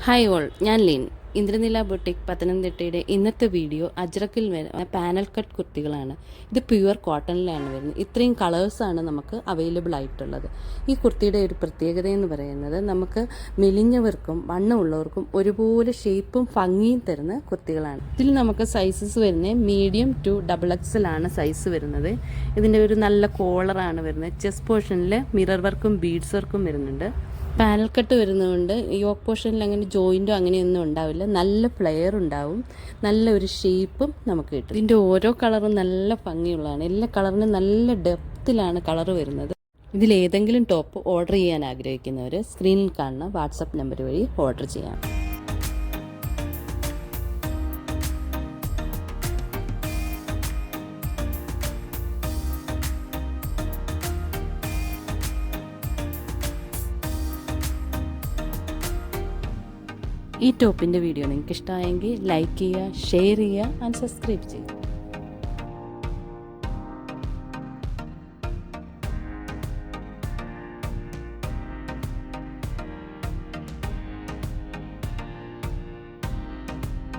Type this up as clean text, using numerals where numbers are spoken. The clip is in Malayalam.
ഹായ് ഓൾ, ഞാൻ ലിൻ. ഇന്ദ്രനില ബൊട്ടിക് പത്തനംതിട്ടയുടെ ഇന്നത്തെ വീഡിയോ അജ്രക്കിൽ വരുന്ന പാനൽ കട്ട് കുർത്തികളാണ്. ഇത് പ്യുവർ കോട്ടണിലാണ് വരുന്നത്. ഇത്രയും കളേഴ്സാണ് നമുക്ക് അവൈലബിൾ ആയിട്ടുള്ളത്. ഈ കുർത്തിയുടെ ഒരു പ്രത്യേകത എന്ന് പറയുന്നത് നമുക്ക് മെലിഞ്ഞവർക്കും വണ്ണമുള്ളവർക്കും ഒരുപോലെ ഷേപ്പും ഭംഗിയും തരുന്ന കുർത്തികളാണ്. ഇതിൽ നമുക്ക് സൈസസ് വരുന്നത് മീഡിയം ടു XXL ആണ് സൈസ് വരുന്നത്. ഇതിൻ്റെ ഒരു നല്ല കോളറാണ് വരുന്നത്. ചെസ്റ്റ് പോർഷനിൽ മിറർ വർക്കും ബീഡ്സ് വർക്കും വരുന്നുണ്ട്. പാനൽ കട്ട് വരുന്നതുകൊണ്ട് യോക്ക് പോർഷനിൽ അങ്ങനെ ജോയിൻറ്റോ അങ്ങനെയൊന്നും ഉണ്ടാവില്ല. നല്ല ഫ്ലെയർ ഉണ്ടാവും, നല്ല ഒരു ഷേപ്പും നമുക്ക് കിട്ടും. ഇതിൻ്റെ ഓരോ കളറും നല്ല ഭംഗിയുള്ളതാണ്. എല്ലാ കളറിനും നല്ല ഡെപ്തിലാണ് കളർ വരുന്നത്. ഇതിലേതെങ്കിലും ടോപ്പ് ഓർഡർ ചെയ്യാൻ ആഗ്രഹിക്കുന്നവർ സ്ക്രീനിൽ കാണുന്ന വാട്സപ്പ് നമ്പർ വഴി ഓർഡർ ചെയ്യാം. ഈ ടോപ്പിൻ്റെ വീഡിയോ നിങ്ങൾക്ക് ഇഷ്ടമായെങ്കിൽ ലൈക്ക് ചെയ്യുക, ഷെയർ ചെയ്യുക ആൻഡ് സബ്സ്ക്രൈബ് ചെയ്യുക.